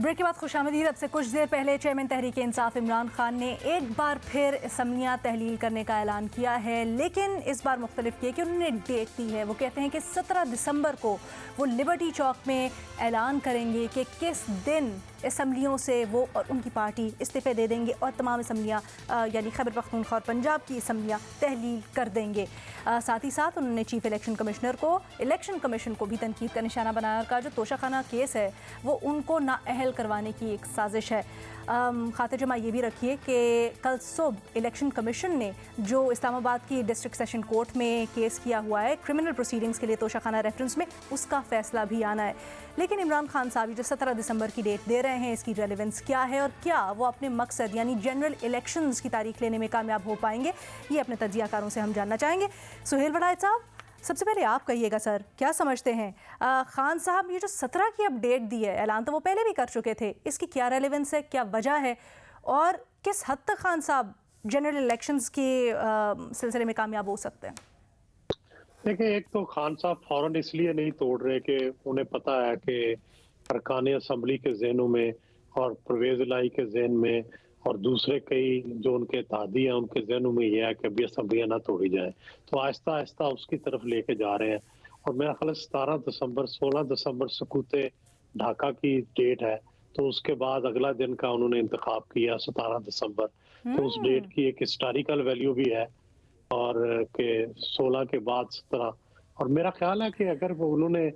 ब्रेक के बाद खुशामदीद। अब से कुछ देर पहले चेयरमैन तहरीक इंसाफ इमरान खान ने एक बार फिर असम्बलियाँ तहलील करने का ऐलान किया है, लेकिन इस बार मुख्तलिफ किया कि उन्होंने डेट दी है। वो कहते हैं कि 17 दिसंबर को वो लिबर्टी चौक में ऐलान करेंगे कि किस दिन असम्बलियों से वो और उनकी पार्टी इस्तीफे दे देंगे और तमाम असम्बलियाँ यानी खैबर पख्तूनख्वा और पंजाब की असम्बलियाँ तहलील कर देंगे। साथ ही साथ उन्होंने चीफ इलेक्शन कमीशन को भी तनकीद का निशाना बनाया और कहा जो तोशाखाना केस है वो उनको नाअहल करवाने की एक साजिश है। खातिर जमा ये भी रखिए कि कल सुबह इलेक्शन कमीशन ने जो इस्लामाबाद की डिस्ट्रिक्ट सेशन कोर्ट में केस किया हुआ है क्रिमिनल प्रोसीडिंग्स के लिए तोशाखाना रेफरेंस में, उसका फैसला भी आना है। लेकिन इमरान खान साहब जो 17 दिसंबर की डेट दे रहे हैं, इसकी रेलेवेंस क्या है और क्या वो अपने मकसद यानी जनरल इलेक्शंस की तारीख लेने में कामयाब हो पाएंगे, ये अपने तजियाकारों से हम जानना चाहेंगे। सुहेल वड़ायत साहब, सबसे पहले आप कहिएगा सर, क्या समझते हैं खान साहब ये जो 17 की अपडेट दी है, ऐलान तो वो पहले भी कर चुके थे, इसकी क्या रेलेवेंस है, क्या वजह है और किस हद तक खान साहब जनरल इलेक्शंस के सिलसिले में कामयाब हो सकते हैं?
देखिए, एक तो खान साहब फौरन इसलिए नहीं तोड़ रहे कि उन्हें पता है कि अरकान असम्बली के जहनों में और परवेज लाई के जहन में और दूसरे कई जो उनके इत्तेहादी हैं उनके जहनों में यह है कि अभी असम्बलियाँ ना तोड़ी जाए, तो आहिस्ता आहिस्ता उसकी तरफ लेके जा रहे हैं। और मेरा ख्याल 17 दिसंबर 16 दिसंबर सकूते ढाका की डेट है, तो उसके बाद अगला दिन का उन्होंने इंतखाब किया 17 दिसंबर। तो उस डेट की एक हिस्टोरिकल वैल्यू भी है और कि 16 के बाद 17। और मेरा ख्याल है कि अगर वो उन्होंने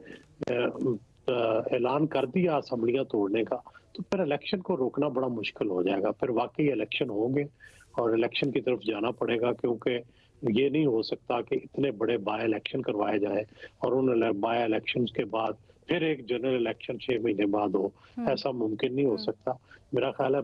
ऐलान कर दिया असम्बलियाँ तोड़ने का, तो फिर इलेक्शन को रोकना बड़ा मुश्किल हो जाएगा। फिर वाकई इलेक्शन होंगे और इलेक्शन की तरफ जाना पड़ेगा, क्योंकि ये नहीं हो सकता कि इतने बड़े बाय इलेक्शन करवाए जाए और उन बाय इलेक्शन के बाद फिर एक जनरल इलेक्शन 6 महीने बाद हो, ऐसा मुमकिन नहीं हो सकता। मेरा ख्याल है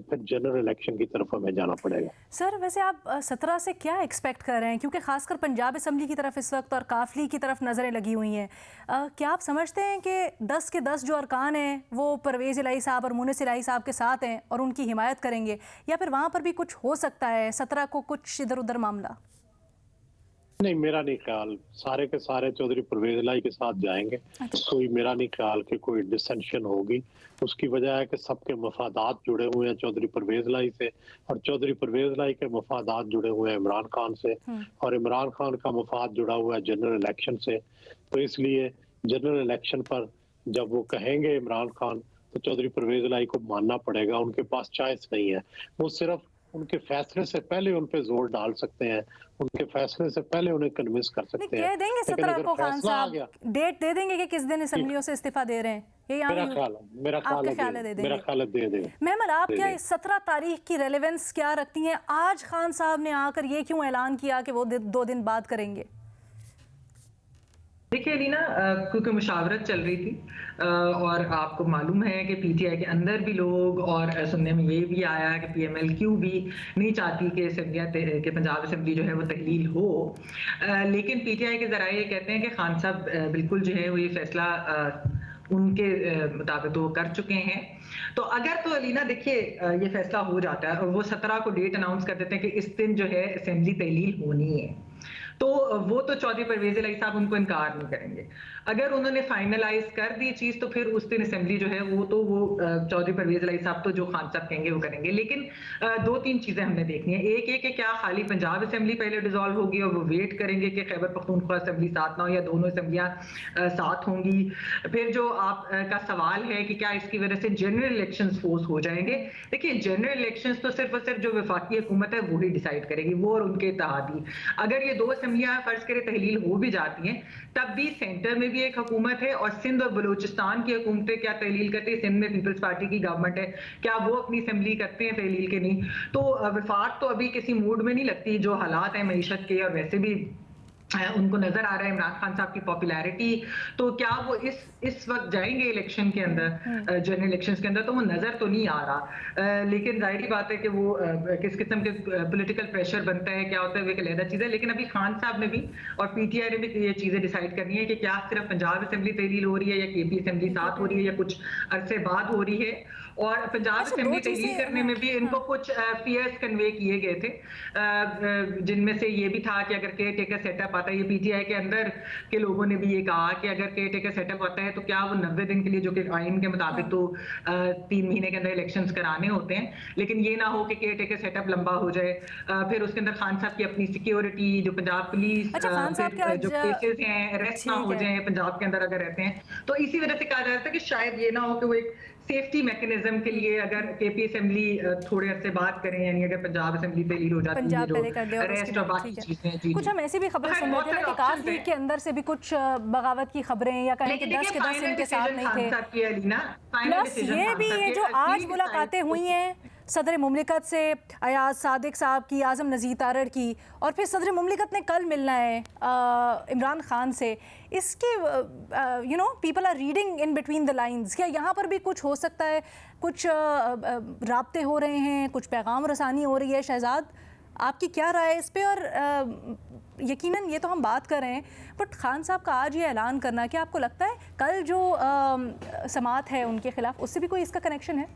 फिर जनरल इलेक्शन की तरफ हमें जाना पड़ेगा।
सर वैसे आप 17 से क्या एक्सपेक्ट कर रहे हैं, क्योंकि खासकर पंजाब असम्बली की तरफ इस वक्त और काफली की तरफ नज़रें लगी हुई हैं, क्या आप समझते हैं कि 10 के 10 जो अरकान हैं वो परवेज़ इलाही साहब और मुनिस इलाही साहब के साथ हैं और उनकी हिमायत करेंगे, या फिर वहाँ पर भी कुछ हो सकता है 17 को कुछ इधर उधर मामला?
नहीं, मेरा नहीं ख्याल सारे के सारे चौधरी परवेज इलाही के साथ जाएंगे। कोई मेरा नहीं ख्याल कि कोई डिसेंशन होगी। उसकी वजह है कि सबके मफादात जुड़े हुए हैं चौधरी परवेज इलाही से, और चौधरी परवेज इलाही के मफादात जुड़े हुए हैं इमरान खान से, और इमरान खान का मफाद जुड़ा हुआ है जनरल इलेक्शन से। तो इसलिए जनरल इलेक्शन पर जब वो कहेंगे इमरान खान, तो चौधरी परवेज इलाही को मानना पड़ेगा। उनके पास चॉइस नहीं है, वो सिर्फ उनके फैसले से पहले उन पे जोर डाल सकते हैं, उनके फैसले से पहले उन्हें कन्विंस कर सकते हैं।
कह देंगे 17 को खान साहब, डेट दे देंगे कि किस दिन असेंबलियों से इस्तीफा दे रहे हैं, ये
मेरा ख्याल है दे देंगे।
मेहमद, आप क्या 17 तारीख की रेलेवेंस क्या रखती हैं? आज खान साहब ने आकर ये क्यों ऐलान किया कि वो 2 दिन बाद करेंगे?
देखिए लीना, क्योंकि मुशावरत चल रही थी और आपको मालूम है कि पीटीआई के अंदर भी लोग, और सुनने में ये भी आया कि पीएमएलक्यू भी नहीं चाहती कि असेंबलियाँ कि पंजाब असेंबली जो है वो तहलील हो, लेकिन पीटीआई के जराए ये कहते हैं कि खान साहब बिल्कुल जो है वो ये फैसला उनके मुताबिक तो कर चुके हैं। तो अगर तो अलीना देखिए ये फैसला हो जाता है और वो 17 को डेट अनाउंस कर देते हैं कि इस दिन जो है असेंबली तहलील होनी है, तो वो तो चौधरी परवेज इलाही साहब उनको इनकार नहीं करेंगे। अगर उन्होंने फाइनलाइज कर दी चीज, तो फिर उस दिन असेंबली जो है वो चौधरी परवेज इलाही साहब तो जो खान साहब कहेंगे वो करेंगे। लेकिन 2-3 चीजें हमने देखनी है। एक है कि क्या खाली पंजाब असेंबली पहले डिसॉल्व होगी और वो वेट करेंगे कि खैबर पख्तूनख्वा असेंबली साथ ना हो, या दोनों असेंबलियां साथ होंगी? फिर जो आपका सवाल है कि क्या इसकी वजह से जनरल इलेक्शन फोर्स हो जाएंगे? देखिए, जनरल इलेक्शन तो सिर्फ और सिर्फ जो वफाकी हुकूमत है वो ही डिसाइड करेगी, वो और उनके इत्तेहादी। अगर ये 2 असेंबलियां फर्ज करें तहलील हो भी जाती हैं, तब भी सेंटर में भी एक हुकूमत है और सिंध और बलूचिस्तान की हुकूमतें क्या तहलील करती है? सिंध में पीपल्स पार्टी की गवर्नमेंट है, क्या वो अपनी असेंबली करते हैं तहलील के? नहीं। तो वफाक तो अभी किसी मूड में नहीं लगती, जो हालात हैं मईशत के, और वैसे भी उनको नजर आ रहा है इमरान खान साहब की पॉपुलैरिटी, तो क्या वो इस वक्त जाएंगे इलेक्शन के अंदर, जनरल इलेक्शंस के अंदर? तो वो नजर तो नहीं आ रहा। लेकिन जाहिर बात है कि वो किस किस्म के पॉलिटिकल प्रेशर बनता है, क्या होता है, वो एक अलग चीज है। लेकिन अभी खान साहब ने भी और पीटीआई ने भी ये चीजें डिसाइड करनी है कि क्या सिर्फ पंजाब असेंबली तहलील हो रही है या केपी असेंबली साथ हो रही है या कुछ अरसे बाद हो रही है। और पंजाब असेंबली तहलील करने में भी इनको कुछ फियर्स कन्वे किए गए थे, जिनमें से ये भी था कि अगर केयर टेकर सेटअप आता है, ये पीटीआई के अंदर के लोगों ने भी ये कहा कि अगर केयर टेकर सेटअप आता है तो क्या वो 90 दिन के लिए, जो कि आइन के मुताबिक तो 3 महीने के अंदर इलेक्शंस कराने होते हैं, लेकिन ये ना हो कि केयर टेकर सेटअप लंबा हो जाए। फिर उसके अंदर खान साहब की अपनी सिक्योरिटी, जो पंजाब पुलिस जो केसेस हैं अरेस्ट ना हो जाए पंजाब के अंदर अगर रहते हैं, तो इसी वजह से कहा जा रहा था कि शायद ये ना हो कि वो एक सेफ्टी मैकेनिज्म के लिए अगर केपी असेंबली थोड़े अरसे बात करें, यानी अगर पंजाब असेंबली तहलील हो जाती है, जो अरेस्ट और बाकी चीजें।
कुछ हम ऐसी भी खबरें सुन रहे थे कि काफ लीग के अंदर से भी कुछ बगावत की खबरें, या कहें कि 10 के 10 इनके साथ नहीं थे। प्लस ये भी है जो आज मुलाकातें हुई हैं सदर मुमलिकत से अयाज सादिक साहब की, आज़म नज़ीर तारड़ की, और फिर सदर मुमलिकत ने कल मिलना है इमरान खान से। इसके people are reading in between the lines, क्या यहाँ पर भी कुछ हो सकता है? कुछ राब्ते हो रहे हैं, कुछ पैगाम रसानी हो रही है? शहजाद, आपकी क्या राय है इस पे? और यकीनन ये तो हम बात कर रहे हैं, बट खान साहब का आज ये ऐलान करना, क्या आपको लगता है कल जो समाअत है उनके खिलाफ, उससे भी कोई इसका कनेक्शन है?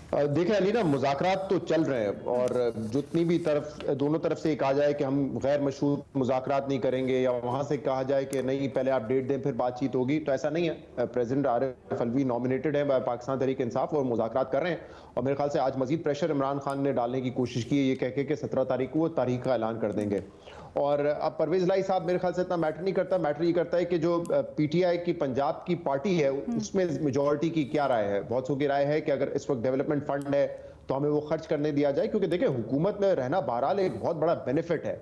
देखिए अलीना, मुज़ाकरात तो चल रहे हैं, और जितनी भी दोनों तरफ से कहा जाए कि हम गैर मशरूत मुज़ाकरात नहीं करेंगे, या वहां से कहा जाए कि नहीं पहले आप डेट दें फिर बातचीत होगी, तो ऐसा नहीं है। प्रेसिडेंट आरिफ अलवी नॉमिनेटेड है बाय पाकिस्तान तहरीक इंसाफ और मुज़ाकरात कर रहे हैं, और मेरे ख्याल से आज मजीद प्रेशर इमरान खान ने डालने की कोशिश की है, ये कह के 17 तारीख को वो तारीख का ऐलान कर देंगे। और अब परवेज इलाही साहब मेरे ख्याल से इतना मैटर नहीं करता, मैटर ये करता है कि जो पीटीआई की पंजाब की पार्टी है उसमें मेजॉरिटी की क्या राय है। बहुत सौ की राय है कि अगर इस वक्त डेवलपमेंट फंड है तो हमें वो खर्च करने दिया जाए, क्योंकि देखिए हुकूमत में रहना बहरहाल एक बहुत बड़ा बेनिफिट है।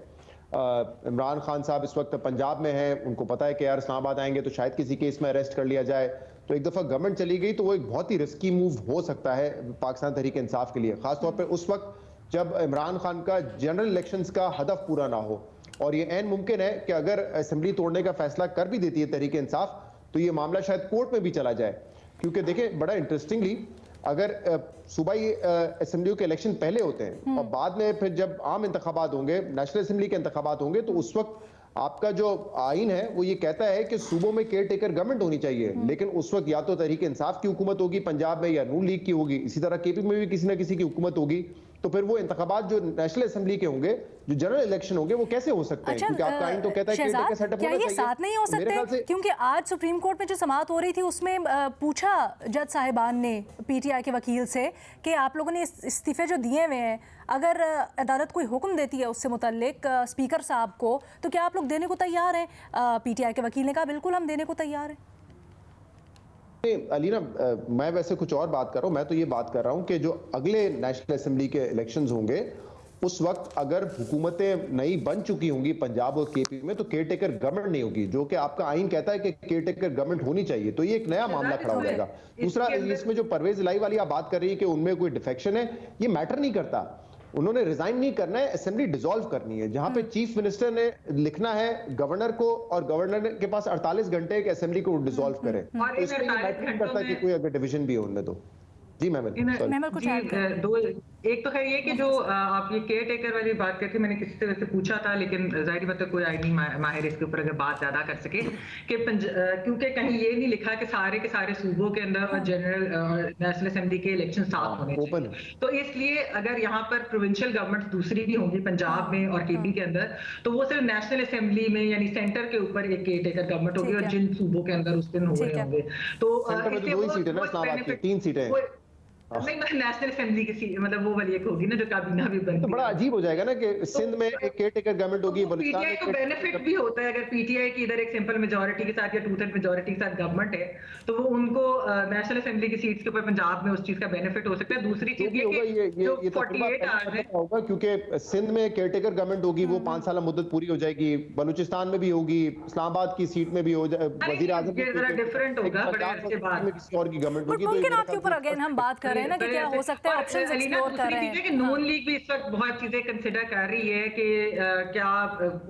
इमरान खान साहब इस वक्त पंजाब में हैं, उनको पता है कि यार इस्लामाबाद आएंगे तो शायद किसी केस में अरेस्ट कर लिया जाए, तो एक दफ़ा गवर्नमेंट चली गई तो वो एक बहुत ही रिस्की मूव हो सकता है पाकिस्तान तहरीक इंसाफ के लिए, खासतौर पर उस वक्त जब इमरान खान का जनरल इलेक्शंस का हदफ पूरा ना हो। और ये ऐन मुमकिन है कि अगर असेंबली तोड़ने का फैसला कर भी देती है तहरीक इंसाफ, तो ये मामला शायद कोर्ट में भी चला जाए। क्योंकि देखें बड़ा इंटरेस्टिंगली, अगर सूबाई असेंबलियों के इलेक्शन पहले होते हैं और बाद में फिर जब आम इंतखाबात होंगे, नेशनल असेंबली के इंतखाबात होंगे, तो उस वक्त आपका जो आइन है वो ये कहता है कि सूबों में केयर टेकर गवर्नमेंट होनी चाहिए, लेकिन उस वक्त या तो तहरीक इंसाफ की हुकूमत होगी पंजाब में या नून लीग की होगी, इसी तरह केपी में भी किसी ना किसी की हुकूमत होगी। तो फिर वो इंतखाबात जो नेशनल असेंबली के होंगे, जो जनरल इलेक्शन होंगे, वो कैसे हो सकते हैं? क्योंकि आपका आइन तो कहता है केयर टेकर सेटअप
क्या
होना
ये
चाहिए।
साथ नहीं हो सकते? क्योंकि आज सुप्रीम कोर्ट में जो समाअत हो रही थी उसमें पूछा जज साहिबान ने पीटीआई के वकील से कि आप लोगों ने इस्तीफे जो दिए हुए हैं, अगर अदालत कोई हुक्म देती है उससे मुतल्लिक स्पीकर साहब को, तो क्या आप लोग देने को तैयार हैं? पीटीआई के वकील ने कहा बिल्कुल हम देने को तैयार हैं।
अलीना, मैं वैसे कुछ और बात कर रहा हूं। मैं तो ये बात कर रहा हूं कि जो अगले नेशनल असेंबली के इलेक्शंस होंगे उस वक्त अगर हुकूमतें नई बन चुकी होंगी पंजाब और केपी में, तो केयर टेकर गवर्नमेंट नहीं होगी, जो कि आपका आइन कहता है कि केयर टेकर गवर्नमेंट होनी चाहिए। तो ये एक नया मामला खड़ा हो जाएगा। दूसरा, इसमें जो परवेज इलाही वाली आप बात कर रही है कि उनमें कोई डिफेक्शन है, ये मैटर नहीं करता। उन्होंने रिजाइन नहीं करना है, असेंबली डिसॉल्व करनी है। जहां पे चीफ मिनिस्टर ने लिखना है गवर्नर को और गवर्नर के पास 48 घंटे के असेंबली को डिसॉल्व करें, तो इसमें ये मैटर नहीं करता कि कोई अगर डिवीजन भी हो उनमें। तो जी
महमल कुछ दो, एक तो है ये कि जो आप ये केयर टेकर वाली बात करके मैंने किसी से वैसे पूछा था, लेकिन जाहिर बात है कोई आईनी माहिर इसके ऊपर अगर बात ज्यादा कर सके कि क्योंकि कहीं ये नहीं लिखा कि सारे के सारे सूबों के अंदर और जनरल नेशनल असेंबली के इलेक्शन साथ होने चाहिए। तो इसलिए अगर यहाँ पर प्रोविंशियल गवर्नमेंट दूसरी भी होंगी पंजाब में और केपी के अंदर, तो वो सिर्फ नेशनल असेंबली में यानी सेंटर के ऊपर एक केयर टेकर गवर्नमेंट होगी और जिन सूबों के अंदर उस दिन हो रहे होंगे तो
3 सीटें
नहीं, नेशनल असेंबली की सीट मतलब वो वाली एक होगी ना जो काबीना भी बनती है।
तो बड़ा अजीब हो जाएगा ना कि सिंध में एक केयर टेकर गवर्नमेंट होगी,
पीटीआई को बेनिफिट भी होता है अगर पीटीआई की इधर एक सिंपल मेजॉरिटी के साथ या 2/3 मेजॉरिटी के साथ गवर्नमेंट है, तो वो उनको नेशनल असेंबली की सीट्स के ऊपर पंजाब में उस चीज का बेनिफिट हो सकता है। दूसरी चीज ये 48 आवर्स है
होगा क्योंकि सिंध में केयर टेकर गवर्नमेंट होगी, वो 5 साल मुद्दत पूरी हो जाएगी, बलूचिस्तान में भी होगी, इस्लामाबाद की सीट में भी हो जाए, वजीर आजम
डिफरेंट होगा बड़े अरसे बाद
किसी और की गवर्नमेंट होगी।
मुमकिन आपके ऊपर अगेन हम बात कर रहे हैं ना कि क्या हो सकता है, ऑप्शंस एक्सप्लोर कर रहे हैं
कि नून लीग भी इस वक्त बहुत चीजें कंसिडर कर रही है कि क्या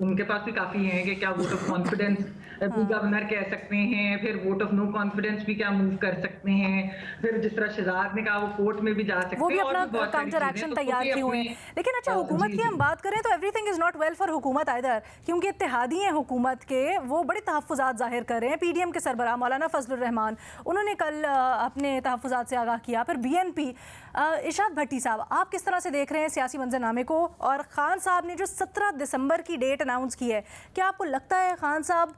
उनके पास भी काफी हैं कि क्या वोट ऑफ कॉन्फिडेंस गवर्नर कह सकते हैं, फिर वोट ऑफ नो कॉन्फिडेंस भी क्या मूव कर सकते हैं, फिर जिस तरह शहजाद ने कहा वो कोर्ट में भी जा सकते हैं,
वो भी अपना काउंटर एक्शन तैयार किए हुए हैं। लेकिन अच्छा, हुकूमत की हम बात करें तो everything is not well for हुकूमत आइदर, क्योंकि इत्तेहादी हैं हुकूमत के, वो बड़े तहफ़्फ़ुज़ात ज़ाहिर कर रहे हैं। पीडीएम के सरबराह मौलाना फजलुर रहमान, उन्होंने कल अपने तहफ़्फ़ुज़ात से आगाह किया। फिर बीएनपी इरशाद भट्टी साहब, आप किस तरह से देख रहे हैं सियासी मंजरनामे को? और खान साहब ने जो 17 दिसंबर की डेट अनाउंस की है, क्या आपको लगता है खान साहब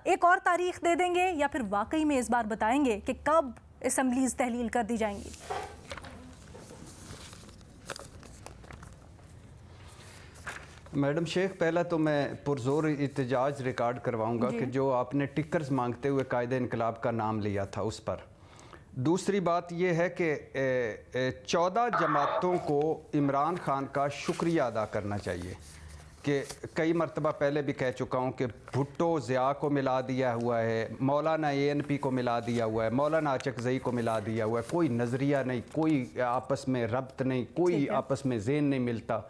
एक और तारीख दे देंगे या फिर वाकई में इस बार बताएंगे कि कब असेंबलीज तहलील कर दी जाएंगी?
मैडम शेख, पहला तो मैं पुरजोर इत्तेजाज रिकॉर्ड करवाऊंगा कि जो आपने टिकर्स मांगते हुए कायदे इनकलाब का नाम लिया था उस पर। दूसरी बात यह है कि 14 जमातों को इमरान खान का शुक्रिया अदा करना चाहिए कि कई मरतबा पहले भी कह चुका हूँ कि भुट्टो ज़िया को मिला दिया हुआ है, मौलाना ANP को मिला दिया हुआ है, मौलाना अचकज़ई को मिला दिया हुआ है, कोई नज़रिया नहीं, कोई आपस में रब्त नहीं, कोई आपस में ज़ेन नहीं मिलता,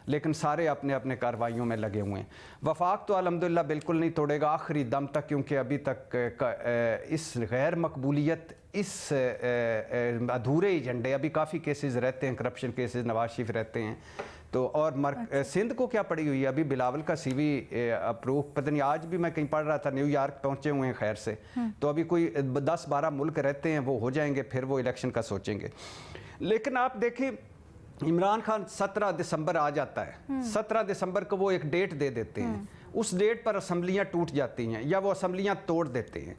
लेकिन सारे अपने अपने कार्रवाइयों में लगे हुए हैं। वफाक तो अल्हम्दुलिल्लाह बिल्कुल नहीं तोड़ेगा आखिरी दम तक, क्योंकि अभी तक इस गैर मकबूलियत, इस अधूरे एजेंडे, अभी काफ़ी केसेस रहते हैं, करप्शन केसेस, नवाज शरीफ रहते हैं तो, और सिंध को क्या पड़ी हुई है, अभी बिलावल का CV अप्रूव, पता नहीं आज भी मैं कहीं पढ़ रहा था न्यूयॉर्क पहुंचे हुए हैं खैर से, तो अभी कोई 10-12 मुल्क रहते हैं, वो हो जाएंगे, फिर वो इलेक्शन का सोचेंगे। लेकिन आप देखें इमरान खान 17 दिसंबर आ जाता है, 17 दिसंबर को वो एक डेट दे देते हैं, उस डेट पर असम्बलियाँ टूट जाती हैं या वो असम्बलियाँ तोड़ देते हैं,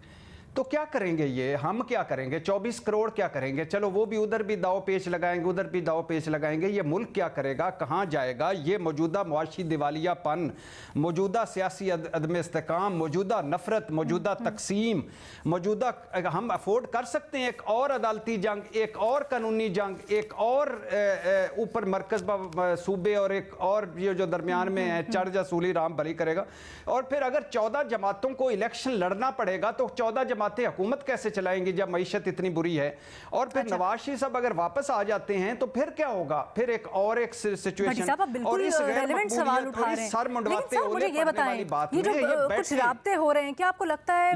तो क्या करेंगे ये? हम क्या करेंगे? 24 करोड़ क्या करेंगे? चलो वो भी उधर भी दाव पेच लगाएंगे, उधर भी दाव पेच लगाएंगे, ये मुल्क क्या करेगा, कहाँ जाएगा? ये मौजूदा मुआशी दिवालियापन, मौजूदा सियासी अदम इस्तेकाम, मौजूदा नफरत, मौजूदा तकसीम, मौजूदा, हम अफोर्ड कर सकते हैं एक और अदालती जंग, एक और कानूनी जंग, एक और ऊपर मरकज सूबे और एक और ये जो दरमियान में है चढ़ जा सूली राम भली करेगा। और फिर अगर 14 जमातों को इलेक्शन लड़ना पड़ेगा तो 14 जमात कमाते हुकूमत कैसे चलाएंगे जब मईशत इतनी बुरी है? और फिर नवाज शरीफ साहब अगर वापस आ जाते हैं तो फिर क्या होगा? फिर एक सिचुएशन
और इस रेलेवेंट सवाल उठा रहे हैं।
सर मुंडवाते
लेकिन मुझे ये बताएं, ये जो कुछ राब्ते हो रहे हैं, क्या आपको लगता है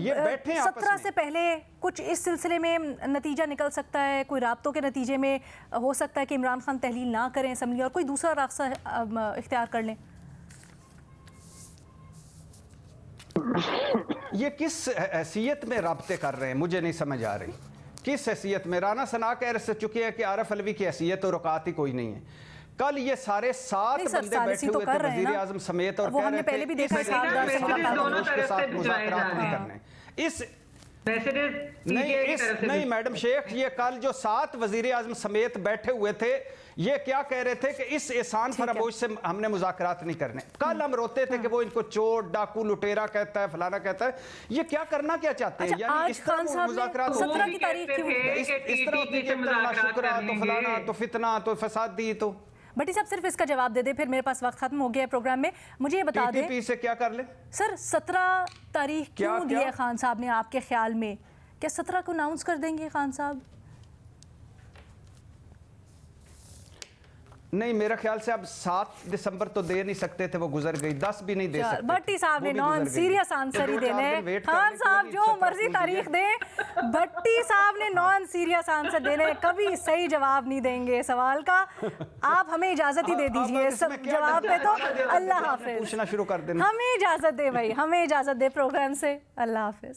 17 से पहले कुछ इस सिलसिले में नतीजा निकल सकता है? कोई राब्तों के नतीजे में हो सकता है कि इमरान खान तहलील ना करें असम्बली और कोई दूसरा रास्ता इख्तियार कर लें?
ये किस हैसियत में राब्ते कर रहे हैं, मुझे नहीं समझ आ रही। किस हैसियत में? राना सना कह चुके हैं कि आरिफ अलवी की हैसियत और औकात ही कोई नहीं है। कल ये सारे 7 बंदे बैठे हुए थे वजीर आजम समेत और कह रहे थे इस नहीं मैडम शेख, ये कल जो 7 वजीर आजम समेत बैठे हुए थे ये क्या कह रहे थे कि इस एहसान फरामोश से हमने मुज़ाकरात नहीं करने। कल हम रोते थे कि वो इनको चोर, डाकू, लुटेरा कहता है, फलाना कहता है। ये क्या करना क्या चाहते हैं? यानी इस तरह मुज़ाकरात
17 की तारीख क्यों?
इस तरह होती है कि शुक्र तो फलाना तो फितना तो फसादी तो।
भट्टी साहब सिर्फ इसका जवाब दे दे, फिर मेरे पास वक्त खत्म हो गया है प्रोग्राम में। मुझे ये बता दें
टीटीपी से क्या कर ले
सर, 17 तारीख क्यों दी है खान साहब ने आपके ख्याल में? क्या 17 को अनाउंस कर देंगे खान साहब?
नहीं, मेरा ख्याल से अब 7 दिसंबर तो दे नहीं सकते थे, वो गुजर गई। 10 भी नहीं दे सकते।
भट्टी साहब ने नॉन सीरियस आंसर ही देने। खान साहब जो मर्जी तारीख दें, भट्टी साहब ने नॉन सीरियस आंसर देने, कभी सही जवाब नहीं देंगे सवाल का। आप हमें इजाजत ही दे दीजिए सब जवाब पे। तो अल्लाह हाफिज।
पूछना शुरू कर देना।
हमें इजाजत दे भाई, हमें इजाजत दे प्रोग्राम से। अल्लाह हाफिज।